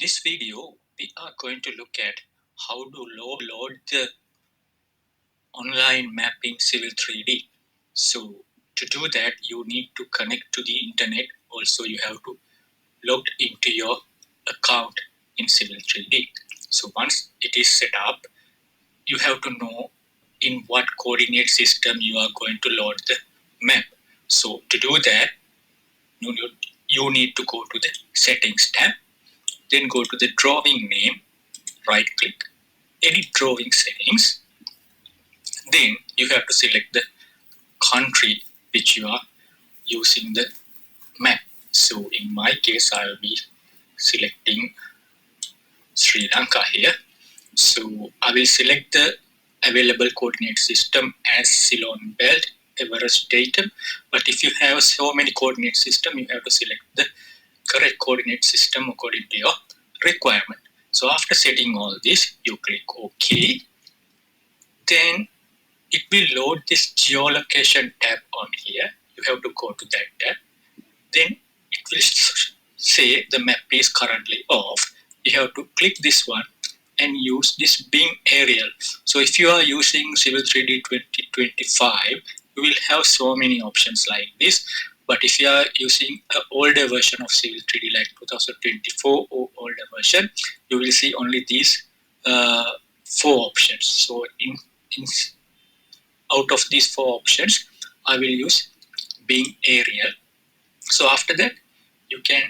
this video, we are going to look at how to load the online mapping Civil 3D. So to do that, you need to connect to the internet. Also, you have to log into your account in Civil 3D. So once it is set up, you have to know in what coordinate system you are going to load the map. So to do that, you need to go to the settings tab, then go to the drawing name, right click, edit drawing settings. Then you have to select the country which you are using the map. So in my case, I will be selecting Sri Lanka here. So I will select the available coordinate system as Ceylon Belt, Everest Datum. But if you have so many coordinate system, you have to select the correct coordinate system according to your requirement. So after setting all this, you click OK. Then it will load this geolocation tab on here. You have to go to that tab. Then it will say the map is currently off. You have to click this one and use this Bing aerial. So if you are using Civil 3D 2025, you will have so many options like this. But if you are using an older version of Civil 3D like 2024 or older version, you will see only these 4 options. So out of these 4 options, I will use Bing aerial. So after that, you can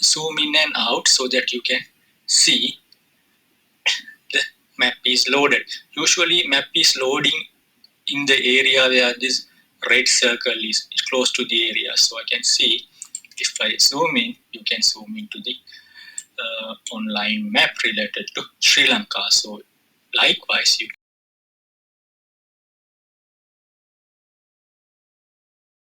zoom in and out so that you can see the map is loaded. Usually map is loading in the area where this red circle is close to the area. So I can see if I zoom in, you can zoom into the online map related to Sri Lanka. So likewise, you